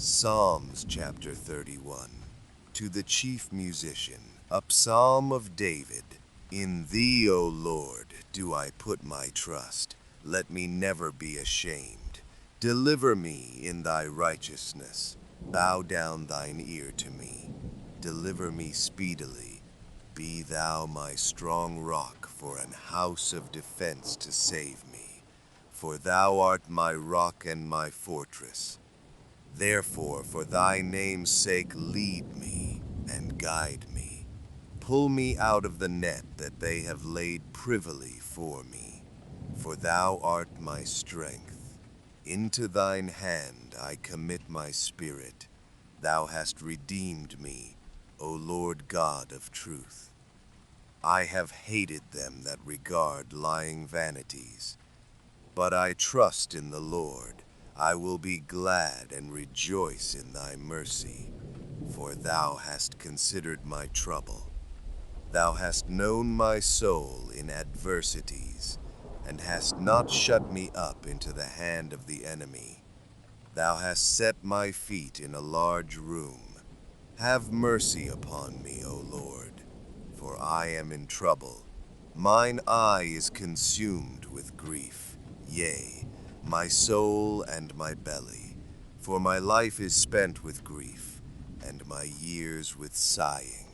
Psalms chapter 31. To the chief musician, a psalm of David. In thee, O Lord, do I put my trust. Let me never be ashamed. Deliver me in thy righteousness. Bow down thine ear to me. Deliver me speedily. Be thou my strong rock for an house of defense to save me. For thou art my rock and my fortress. Therefore, for thy name's sake, lead me and guide me. Pull me out of the net that they have laid privily for me. For thou art my strength. Into thine hand I commit my spirit. Thou hast redeemed me, O Lord God of truth. I have hated them that regard lying vanities. But I trust in the Lord. I will be glad and rejoice in thy mercy, for thou hast considered my trouble. Thou hast known my soul in adversities, and hast not shut me up into the hand of the enemy. Thou hast set my feet in a large room. Have mercy upon me, O Lord, for I am in trouble. Mine eye is consumed with grief, yea, my soul and my belly. For my life is spent with grief, and my years with sighing.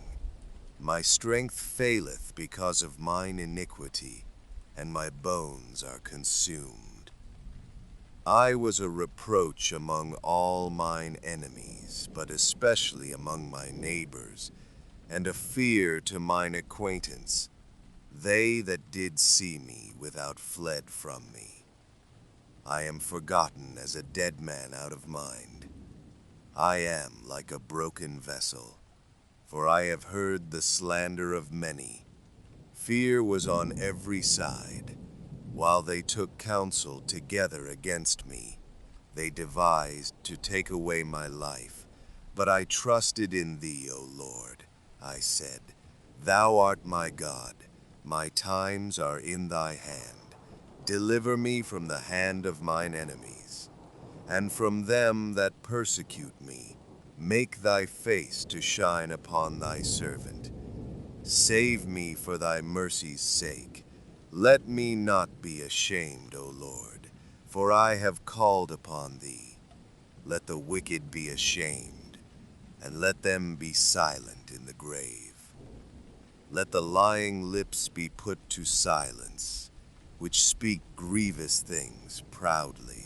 My strength faileth because of mine iniquity, and my bones are consumed. I was a reproach among all mine enemies, but especially among my neighbors, and a fear to mine acquaintance. They that did see me without fled from me. I am forgotten as a dead man out of mind. I am like a broken vessel, for I have heard the slander of many. Fear was on every side. While they took counsel together against me, they devised to take away my life. But I trusted in thee, O Lord. I said, Thou art my God. My times are in thy hand. Deliver me from the hand of mine enemies, and from them that persecute me. Make thy face to shine upon thy servant. Save me for thy mercy's sake. Let me not be ashamed, O Lord, for I have called upon thee. Let the wicked be ashamed, and let them be silent in the grave. Let the lying lips be put to silence, which speak grievous things proudly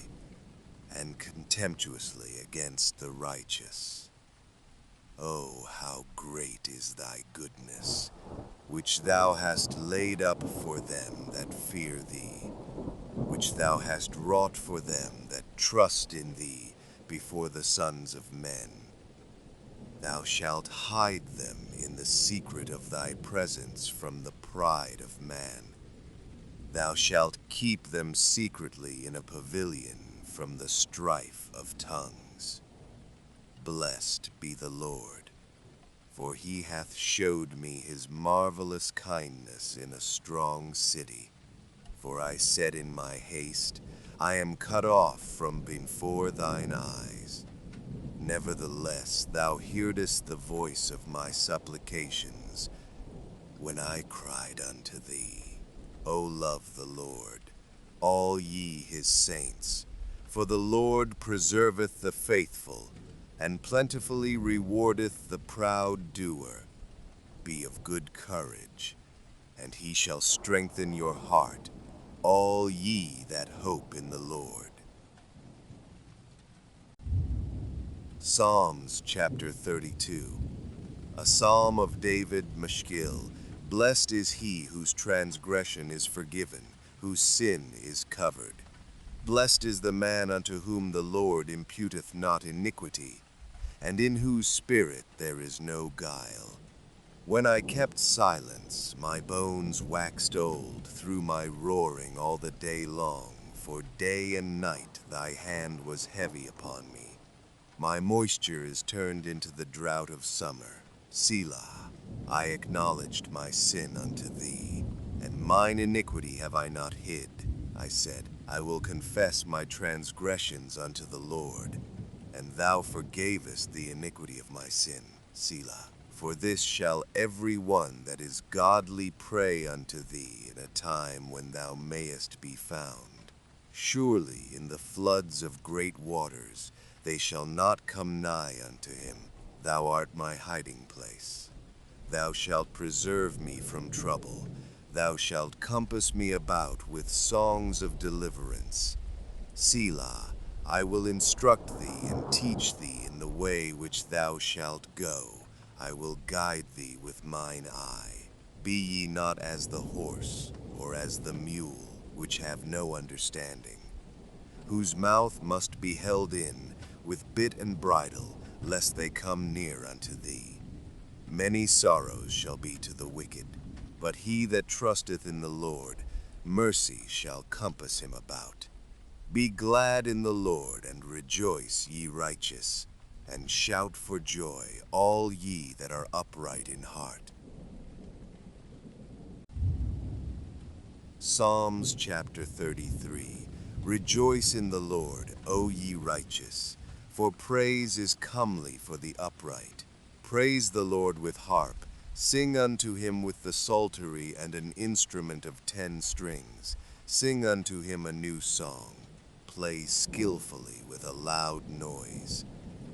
and contemptuously against the righteous. Oh, how great is thy goodness, which thou hast laid up for them that fear thee, which thou hast wrought for them that trust in thee before the sons of men. Thou shalt hide them in the secret of thy presence from the pride of man. Thou shalt keep them secretly in a pavilion from the strife of tongues. Blessed be the Lord, for he hath showed me his marvelous kindness in a strong city. For I said in my haste, I am cut off from before thine eyes. Nevertheless, thou heardest the voice of my supplications when I cried unto thee. O love the Lord, all ye his saints, for the Lord preserveth the faithful, and plentifully rewardeth the proud doer. Be of good courage, and he shall strengthen your heart, all ye that hope in the Lord. Psalms chapter 32. A psalm of David Mashkil. Blessed is he whose transgression is forgiven, whose sin is covered. Blessed is the man unto whom the Lord imputeth not iniquity, and in whose spirit there is no guile. When I kept silence, my bones waxed old through my roaring all the day long, for day and night thy hand was heavy upon me. My moisture is turned into the drought of summer. Selah, I acknowledged my sin unto thee, and mine iniquity have I not hid. I said, I will confess my transgressions unto the Lord, and thou forgavest the iniquity of my sin. Selah. For this shall every one that is godly pray unto thee in a time when thou mayest be found. Surely in the floods of great waters they shall not come nigh unto him. Thou art my hiding place. Thou shalt preserve me from trouble. Thou shalt compass me about with songs of deliverance. Selah, I will instruct thee and teach thee in the way which thou shalt go. I will guide thee with mine eye. Be ye not as the horse, or as the mule, which have no understanding, whose mouth must be held in with bit and bridle, lest they come near unto thee. Many sorrows shall be to the wicked, but he that trusteth in the Lord, mercy shall compass him about. Be glad in the Lord, and rejoice, ye righteous, and shout for joy, all ye that are upright in heart. Psalms chapter 33. Rejoice in the Lord, O ye righteous, for praise is comely for the upright. Praise the Lord with harp, sing unto him with the psaltery and an instrument of 10 strings. Sing unto him a new song. Play skillfully with a loud noise.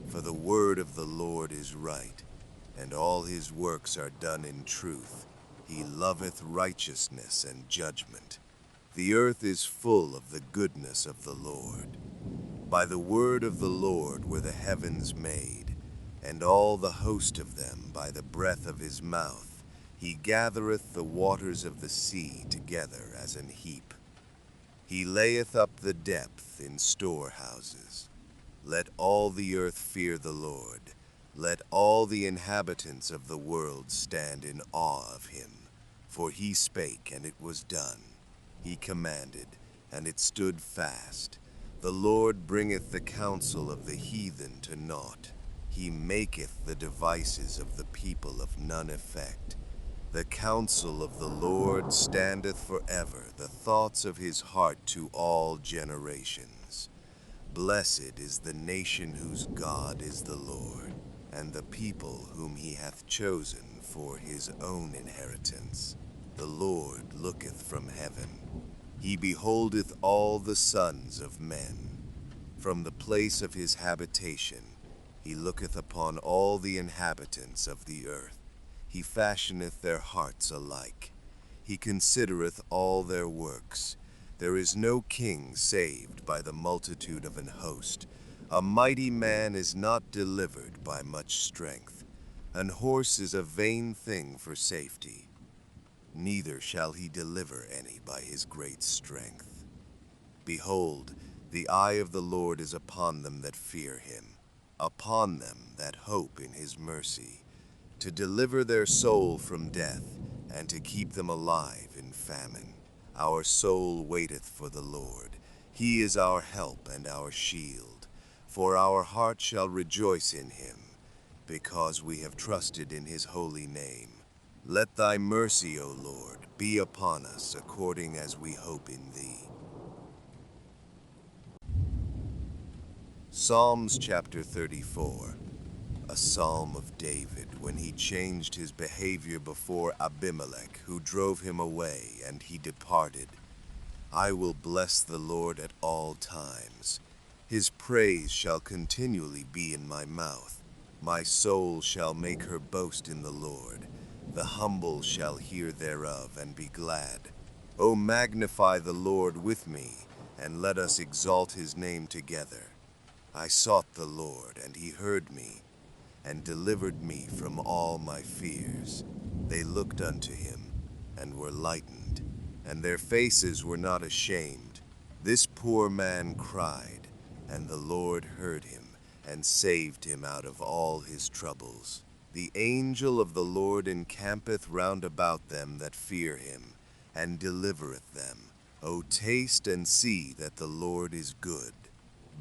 For the word of the Lord is right, and all his works are done in truth. He loveth righteousness and judgment. The earth is full of the goodness of the Lord. By the word of the Lord were the heavens made, and all the host of them by the breath of his mouth. He gathereth the waters of the sea together as an heap. He layeth up the depth in storehouses. Let all the earth fear the Lord. Let all the inhabitants of the world stand in awe of him. For he spake, and it was done. He commanded, and it stood fast. The Lord bringeth the counsel of the heathen to naught. He maketh the devices of the people of none effect. The counsel of the Lord standeth forever, the thoughts of his heart to all generations. Blessed is the nation whose God is the Lord, and the people whom he hath chosen for his own inheritance. The Lord looketh from heaven. He beholdeth all the sons of men. From the place of his habitation he looketh upon all the inhabitants of the earth. He fashioneth their hearts alike. He considereth all their works. There is no king saved by the multitude of an host. A mighty man is not delivered by much strength. An horse is a vain thing for safety. Neither shall he deliver any by his great strength. Behold, the eye of the Lord is upon them that fear him, upon them that hope in his mercy, to deliver their soul from death, and to keep them alive in famine. Our soul waiteth for the Lord. He is our help and our shield. For our heart shall rejoice in him, because we have trusted in his holy name. Let thy mercy, O Lord, be upon us according as we hope in thee. Psalms chapter 34. A psalm of David when he changed his behavior before Abimelech, who drove him away, and he departed. I will bless the Lord at all times. His praise shall continually be in my mouth. My soul shall make her boast in the Lord. The humble shall hear thereof and be glad. O magnify the Lord with me, and let us exalt his name together. I sought the Lord, and he heard me, and delivered me from all my fears. They looked unto him, and were lightened, and their faces were not ashamed. This poor man cried, and the Lord heard him, and saved him out of all his troubles. The angel of the Lord encampeth round about them that fear him, and delivereth them. O taste and see that the Lord is good.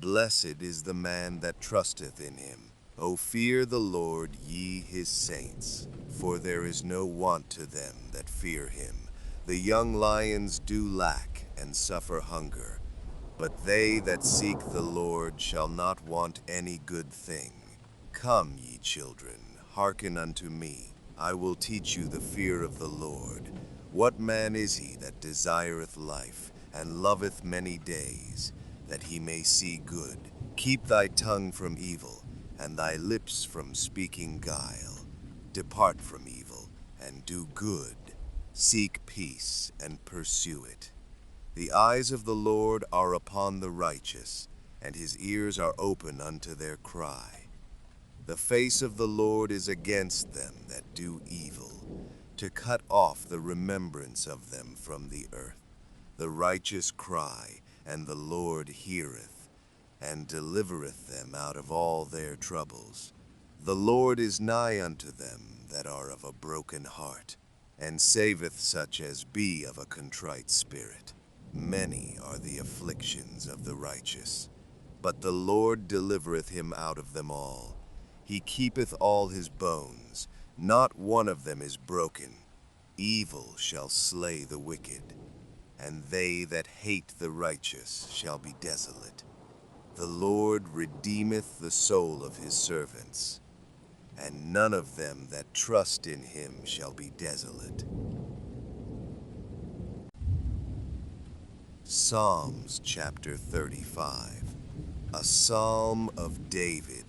Blessed is the man that trusteth in him. O fear the Lord, ye his saints, for there is no want to them that fear him. The young lions do lack and suffer hunger, But they that seek the Lord shall not want any good thing. Come, ye children, hearken unto me. I will teach you the fear of the Lord. What man is he that desireth life, and loveth many days, that he may see good? Keep thy tongue from evil, and thy lips from speaking guile. Depart from evil, and do good. Seek peace, and pursue it. The eyes of the Lord are upon the righteous, and his ears are open unto their cry. The face of the Lord is against them that do evil, to cut off the remembrance of them from the earth. The righteous cry, and the Lord heareth, and delivereth them out of all their troubles. The Lord is nigh unto them that are of a broken heart, and saveth such as be of a contrite spirit. Many are the afflictions of the righteous, but the Lord delivereth him out of them all. He keepeth all his bones, not one of them is broken. Evil shall slay the wicked, and they that hate the righteous shall be desolate. The Lord redeemeth the soul of his servants, and none of them that trust in him shall be desolate. Psalms chapter 35. A psalm of David.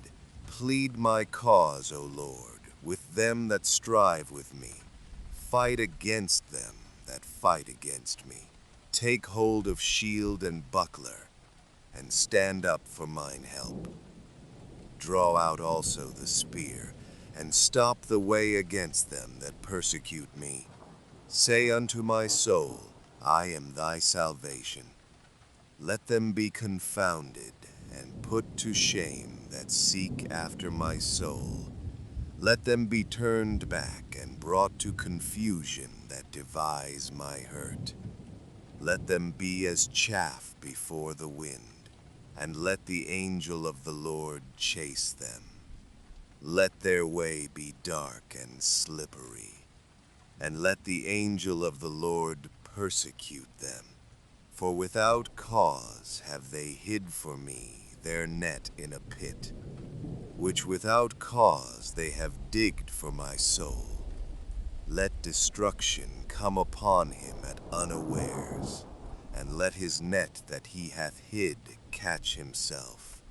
Plead my cause, O Lord, with them that strive with me. Fight against them that fight against me. Take hold of shield and buckler, and stand up for mine help. Draw out also the spear, and stop the way against them that persecute me. Say unto my soul, I am thy salvation. Let them be confounded and put to shame that seek after my soul. Let them be turned back and brought to confusion that devise my hurt. Let them be as chaff before the wind, and let the angel of the Lord chase them. Let their way be dark and slippery, and let the angel of the Lord persecute them. For without cause have they hid for me their net in a pit, which without cause they have digged for my soul. Let destruction come upon him at unawares, and let his net that he hath hid catch himself.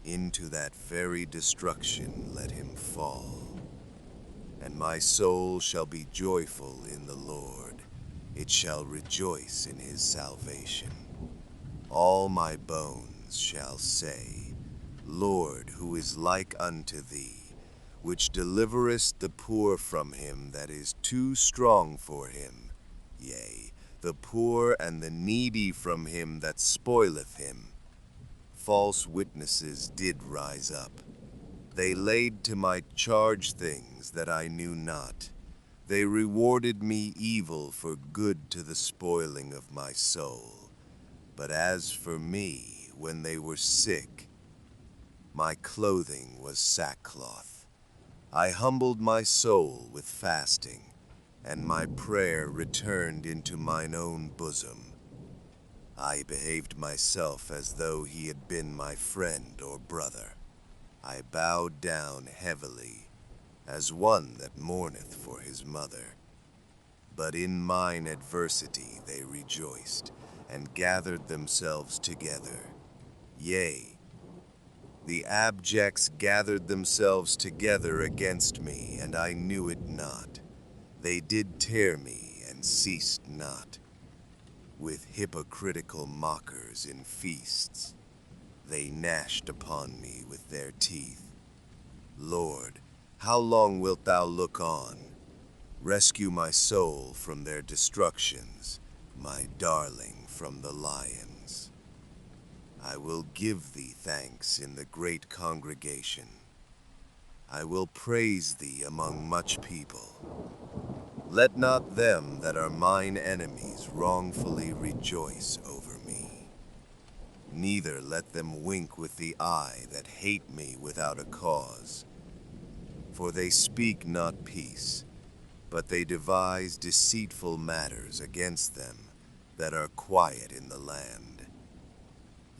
Into that very destruction let him fall. And my soul shall be joyful in the Lord, it shall rejoice in his salvation. All my bones shall say, Lord, who is like unto thee, which deliverest the poor from him that is too strong for him, yea, the poor and the needy from him that spoileth him. False witnesses did rise up. They laid to my charge things that I knew not. They rewarded me evil for good to the spoiling of my soul. But as for me, when they were sick, my clothing was sackcloth. I humbled my soul with fasting, and my prayer returned into mine own bosom. I behaved myself as though he had been my friend or brother. I bowed down heavily, as one that mourneth for his mother. But in mine adversity they rejoiced, and gathered themselves together. Yea, the abjects gathered themselves together against me, and I knew it not. They did tear me, and ceased not. With hypocritical mockers in feasts, they gnashed upon me with their teeth. Lord, how long wilt thou look on? Rescue my soul from their destructions, my darling from the lions. I will give thee thanks in the great congregation. I will praise thee among much people. Let not them that are mine enemies wrongfully rejoice over me. Neither let them wink with the eye that hate me without a cause. For they speak not peace, but they devise deceitful matters against them that are quiet in the land.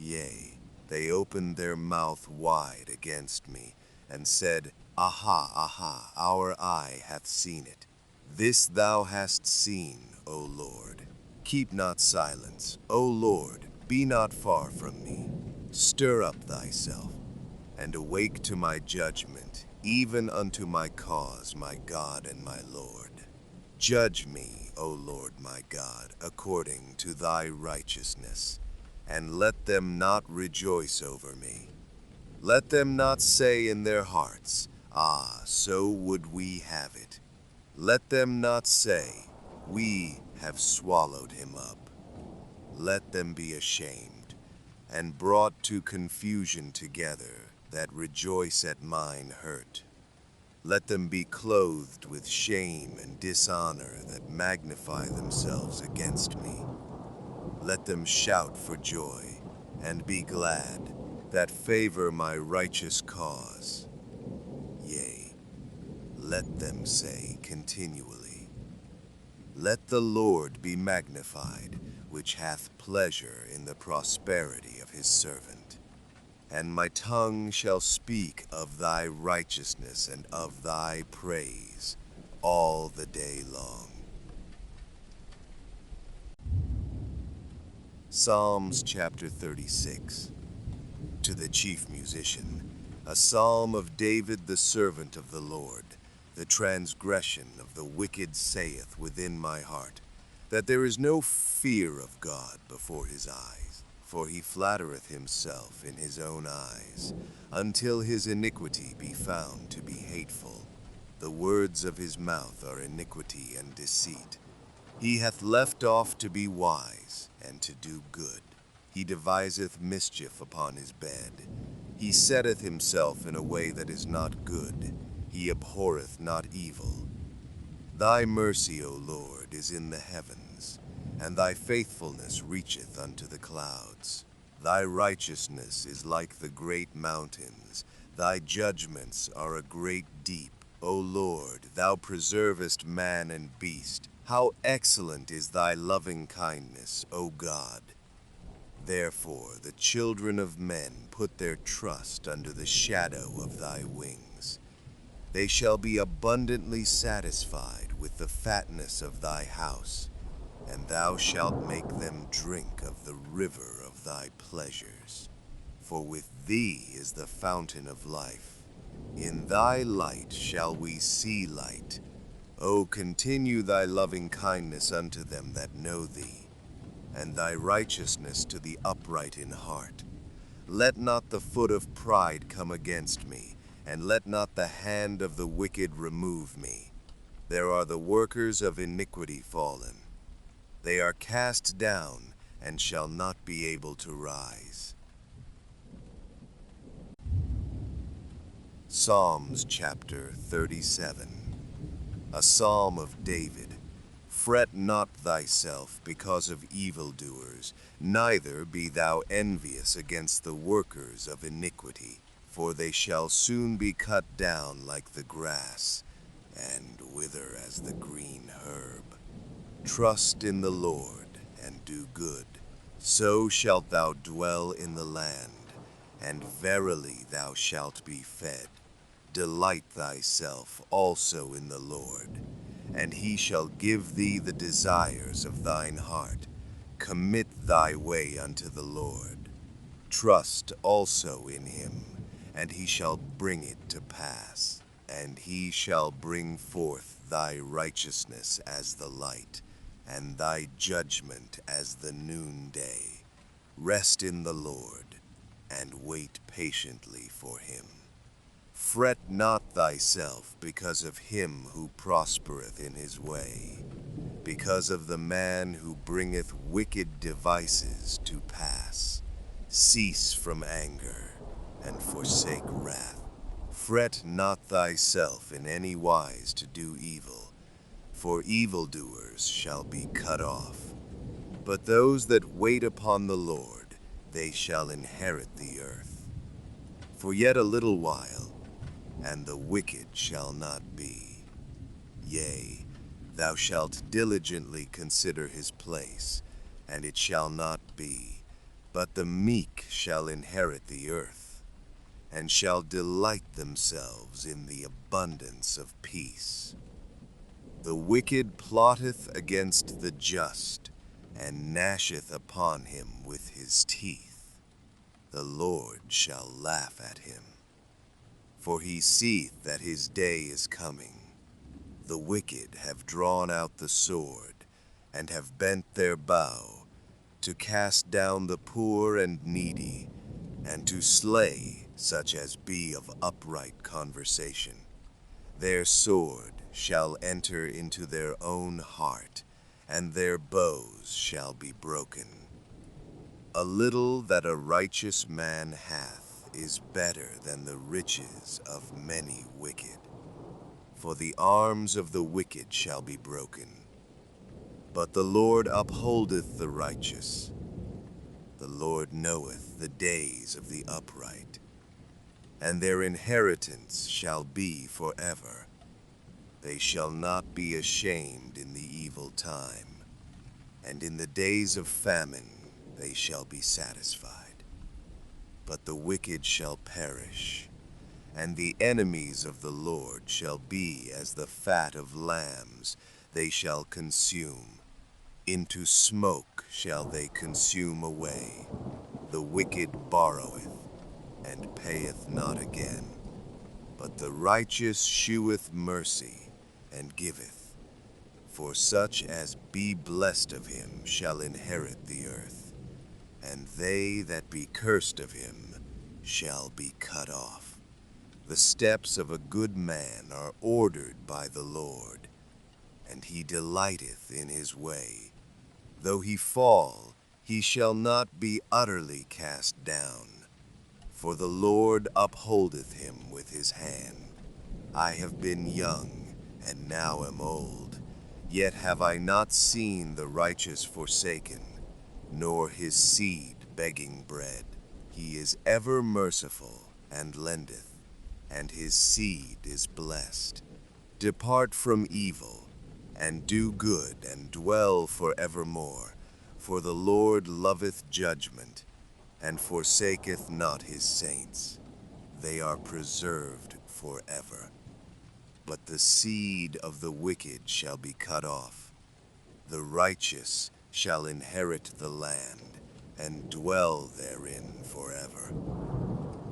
Yea, they opened their mouth wide against me, and said, Aha, aha, our eye hath seen it. This thou hast seen, O Lord. Keep not silence, O Lord, be not far from me. Stir up thyself, and awake to my judgment, even unto my cause, my God and my Lord. Judge me, O Lord my God, according to thy righteousness, and let them not rejoice over me. Let them not say in their hearts, Ah, so would we have it. Let them not say, We have swallowed him up. Let them be ashamed, and brought to confusion together, that rejoice at mine hurt. Let them be clothed with shame and dishonor that magnify themselves against me. Let them shout for joy, and be glad, that favor my righteous cause. Yea, let them say continually, Let the Lord be magnified, which hath pleasure in the prosperity of his servant. And my tongue shall speak of thy righteousness and of thy praise all the day long. Psalms chapter 36. To the chief musician, a psalm of David the servant of the Lord. The transgression of the wicked saith within my heart, that there is no fear of God before his eyes. For he flattereth himself in his own eyes, until his iniquity be found to be hateful. The words of his mouth are iniquity and deceit. He hath left off to be wise, and to do good. He deviseth mischief upon his bed. He setteth himself in a way that is not good. He abhorreth not evil. Thy mercy, O Lord, is in the heavens, and thy faithfulness reacheth unto the clouds. Thy righteousness is like the great mountains. Thy judgments are a great deep. O Lord, thou preservest man and beast. How excellent is thy loving kindness, O God! Therefore the children of men put their trust under the shadow of thy wings. They shall be abundantly satisfied with the fatness of thy house, and thou shalt make them drink of the river of thy pleasures. For with thee is the fountain of life. In thy light shall we see light. O continue thy loving kindness unto them that know thee, and thy righteousness to the upright in heart. Let not the foot of pride come against me, and let not the hand of the wicked remove me. There are the workers of iniquity fallen. They are cast down, and shall not be able to rise. Psalms chapter 37. A psalm of David. Fret not thyself because of evildoers, neither be thou envious against the workers of iniquity, for they shall soon be cut down like the grass, and wither as the green herb. Trust in the Lord, and do good, so shalt thou dwell in the land, and verily thou shalt be fed. Delight thyself also in the Lord, and he shall give thee the desires of thine heart. Commit thy way unto the Lord. Trust also in him, and he shall bring it to pass. And he shall bring forth thy righteousness as the light, and thy judgment as the noonday. Rest in the Lord, and wait patiently for him. Fret not thyself because of him who prospereth in his way, because of the man who bringeth wicked devices to pass. Cease from anger, and forsake wrath. Fret not thyself in any wise to do evil, for evildoers shall be cut off. But those that wait upon the Lord, they shall inherit the earth. For yet a little while, and the wicked shall not be. Yea, thou shalt diligently consider his place, and it shall not be. But the meek shall inherit the earth, and shall delight themselves in the abundance of peace. The wicked plotteth against the just, and gnasheth upon him with his teeth. The Lord shall laugh at him, for he seeth that his day is coming. The wicked have drawn out the sword, and have bent their bow, to cast down the poor and needy, and to slay such as be of upright conversation. Their sword shall enter into their own heart, and their bows shall be broken. A little that a righteous man hath is better than the riches of many wicked. For the arms of the wicked shall be broken, but the Lord upholdeth the righteous. The Lord knoweth the days of the upright, and their inheritance shall be forever. They shall not be ashamed in the evil time, and in the days of famine they shall be satisfied. But the wicked shall perish, and the enemies of the Lord shall be as the fat of lambs, they shall consume. Into smoke shall they consume away. The wicked borroweth, and payeth not again. But the righteous sheweth mercy, and giveth. For such as be blessed of him shall inherit the earth, and they that be cursed of him shall be cut off. The steps of a good man are ordered by the Lord, and he delighteth in his way. Though he fall, he shall not be utterly cast down, for the Lord upholdeth him with his hand. I have been young, and now am old, yet have I not seen the righteous forsaken, nor his seed begging bread. He is ever merciful, and lendeth, and his seed is blessed. Depart from evil, and do good, and dwell forevermore. For the Lord loveth judgment, and forsaketh not his saints. They are preserved forever. But the seed of the wicked shall be cut off. The righteous shall inherit the land, and dwell therein forever.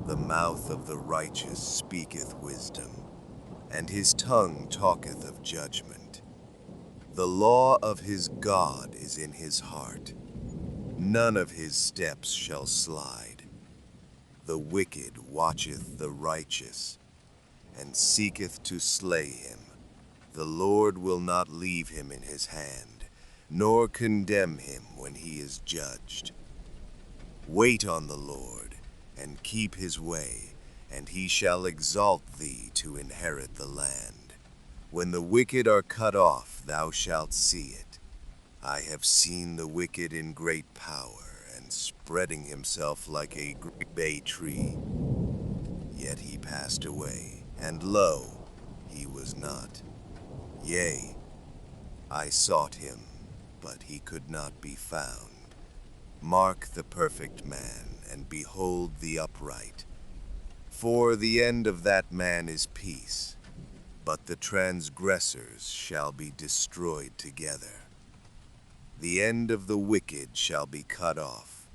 The mouth of the righteous speaketh wisdom, and his tongue talketh of judgment. The law of his God is in his heart. None of his steps shall slide. The wicked watcheth the righteous, and seeketh to slay him. The Lord will not leave him in his hand, nor condemn him when he is judged. Wait on the Lord, and keep his way, and he shall exalt thee to inherit the land. When the wicked are cut off, thou shalt see it. I have seen the wicked in great power, and spreading himself like a bay tree. Yet he passed away, and lo, he was not. Yea, I sought him, but he could not be found. Mark the perfect man, and behold the upright. For the end of that man is peace, but the transgressors shall be destroyed together. The end of the wicked shall be cut off,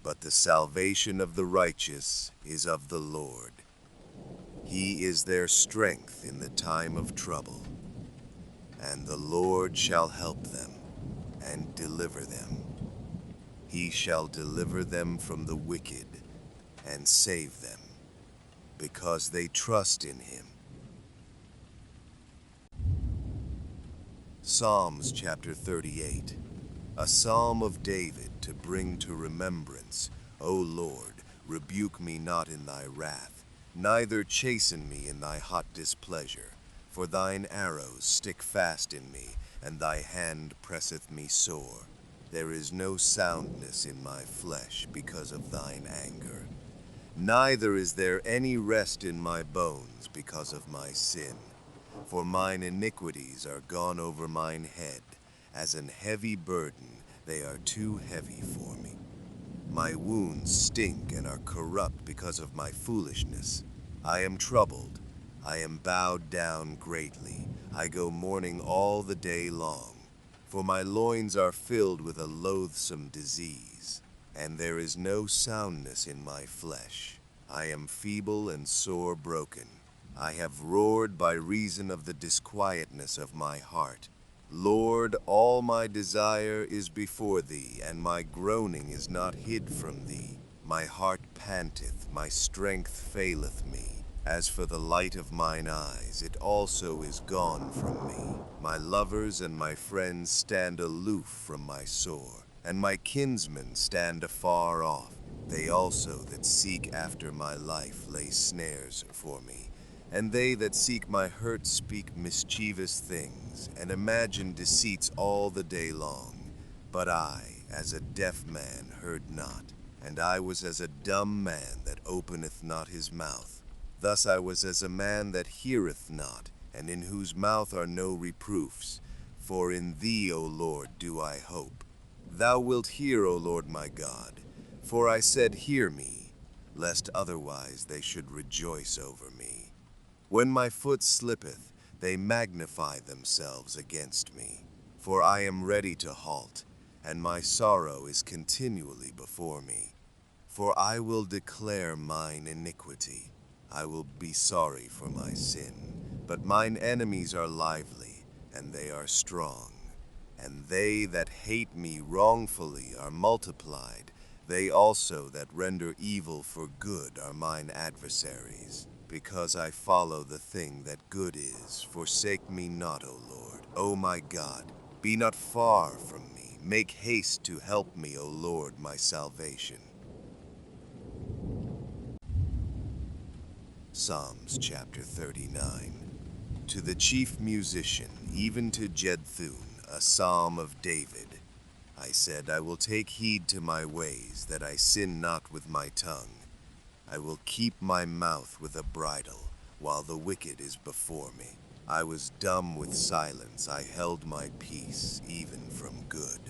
but the salvation of the righteous is of the Lord. He is their strength in the time of trouble, and the Lord shall help them and deliver them. He shall deliver them from the wicked and save them, because they trust in him. Psalms chapter 38, a psalm of David to bring to remembrance. O Lord, rebuke me not in thy wrath, neither chasten me in thy hot displeasure. For thine arrows stick fast in me, and thy hand presseth me sore. There is no soundness in my flesh because of thine anger. Neither is there any rest in my bones because of my sin. For mine iniquities are gone over mine head, as an heavy burden, they are too heavy for me. My wounds stink and are corrupt because of my foolishness. I am troubled. I am bowed down greatly. I go mourning all the day long. For my loins are filled with a loathsome disease, and there is no soundness in my flesh. I am feeble and sore broken. I have roared by reason of the disquietness of my heart. Lord, all my desire is before thee, and my groaning is not hid from thee. My heart panteth, my strength faileth me. As for the light of mine eyes, it also is gone from me. My lovers and my friends stand aloof from my sore, and my kinsmen stand afar off. They also that seek after my life lay snares for me. And they that seek my hurt speak mischievous things, and imagine deceits all the day long. But I, as a deaf man, heard not, and I was as a dumb man that openeth not his mouth. Thus I was as a man that heareth not, and in whose mouth are no reproofs. For in thee, O Lord, do I hope. Thou wilt hear, O Lord my God. For I said, hear me, lest otherwise they should rejoice over me. When my foot slippeth, they magnify themselves against me. For I am ready to halt, and my sorrow is continually before me. For I will declare mine iniquity. I will be sorry for my sin. But mine enemies are lively, and they are strong. And they that hate me wrongfully are multiplied. They also that render evil for good are mine adversaries. Because I follow the thing that good is, forsake me not, O Lord. O my God, be not far from me. Make haste to help me, O Lord, my salvation. Psalms chapter 39. To the chief musician, even to Jeduthun, a psalm of David. I said, I will take heed to my ways, that I sin not with my tongue. I will keep my mouth with a bridle, while the wicked is before me. I was dumb with silence, I held my peace, even from good.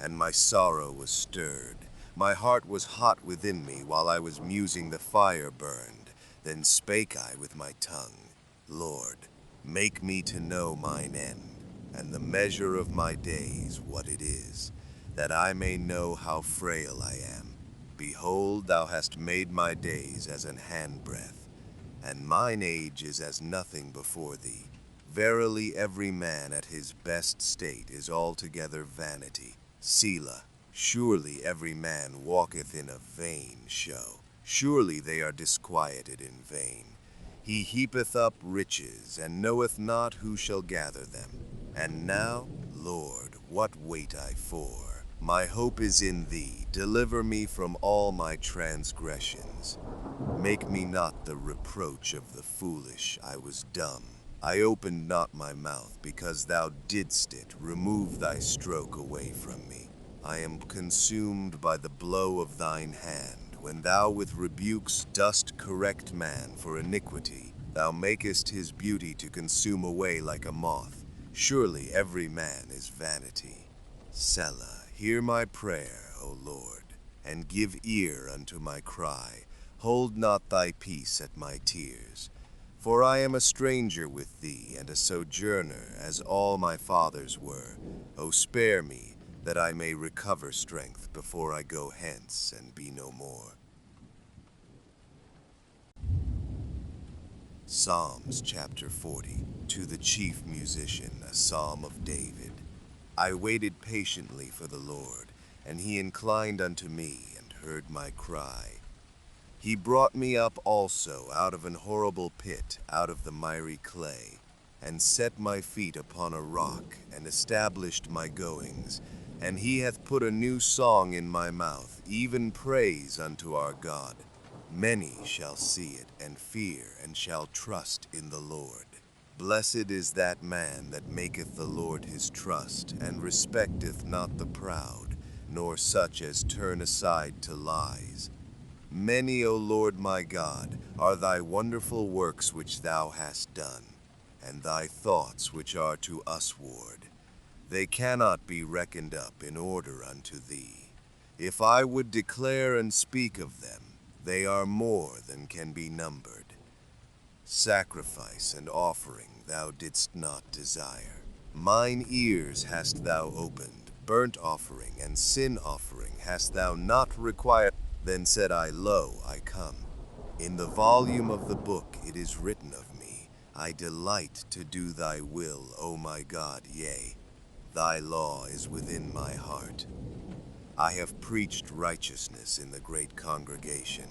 And my sorrow was stirred. My heart was hot within me, while I was musing the fire burned. Then spake I with my tongue, Lord, make me to know mine end, and the measure of my days what it is, that I may know how frail I am. Behold, thou hast made my days as an handbreadth, and mine age is as nothing before thee. Verily every man at his best state is altogether vanity. Selah, surely every man walketh in a vain show. Surely they are disquieted in vain. He heapeth up riches, and knoweth not who shall gather them. And now, Lord, what wait I for? My hope is in thee. Deliver me from all my transgressions. Make me not the reproach of the foolish. I was dumb. I opened not my mouth, because thou didst it. Remove thy stroke away from me. I am consumed by the blow of thine hand. When thou with rebukes dost correct man for iniquity, thou makest his beauty to consume away like a moth. Surely every man is vanity. Selah, hear my prayer, O Lord, and give ear unto my cry. Hold not thy peace at my tears. For I am a stranger with thee, and a sojourner, as all my fathers were. O spare me, that I may recover strength before I go hence and be no more. Psalms chapter 40. To the chief musician, a psalm of David. I waited patiently for the Lord, and he inclined unto me and heard my cry. He brought me up also out of an horrible pit, out of the miry clay, and set my feet upon a rock, and established my goings. And he hath put a new song in my mouth, even praise unto our God. Many shall see it, and fear, and shall trust in the Lord. Blessed is that man that maketh the Lord his trust, and respecteth not the proud, nor such as turn aside to lies. Many, O Lord my God, are thy wonderful works which thou hast done, and thy thoughts which are to usward. They cannot be reckoned up in order unto thee. If I would declare and speak of them, they are more than can be numbered. Sacrifice and offering thou didst not desire. Mine ears hast thou opened, burnt offering and sin offering hast thou not required. Then said I, Lo, I come. In the volume of the book it is written of me, I delight to do thy will, O my God, yea, thy law is within my heart. I have preached righteousness in the great congregation.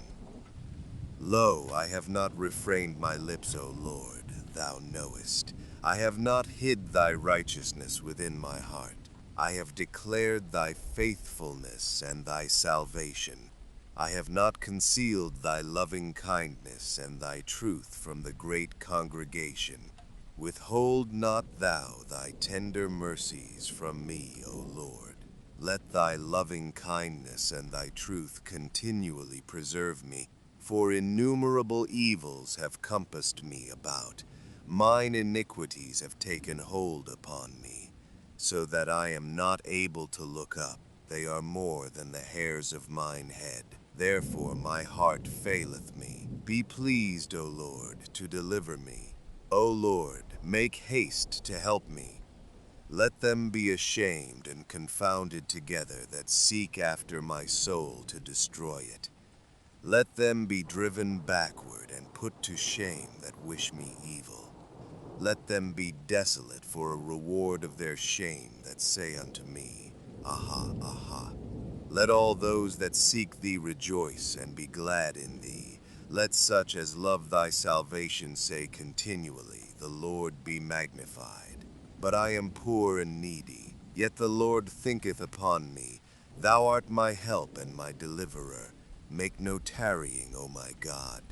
Lo, I have not refrained my lips, O Lord, thou knowest. I have not hid thy righteousness within my heart. I have declared thy faithfulness and thy salvation. I have not concealed thy loving kindness and thy truth from the great congregation. Withhold not thou thy tender mercies from me, O Lord. Let thy loving kindness and thy truth continually preserve me, for innumerable evils have compassed me about. Mine iniquities have taken hold upon me, so that I am not able to look up. They are more than the hairs of mine head. Therefore my heart faileth me. Be pleased, O Lord, to deliver me. O Lord, make haste to help me. Let them be ashamed and confounded together that seek after my soul to destroy it. Let them be driven backward and put to shame that wish me evil. Let them be desolate for a reward of their shame that say unto me, Aha, aha. Let all those that seek thee rejoice and be glad in thee. Let such as love thy salvation say continually, The Lord be magnified. But I am poor and needy, yet the Lord thinketh upon me. Thou art my help and my deliverer. Make no tarrying, O my God.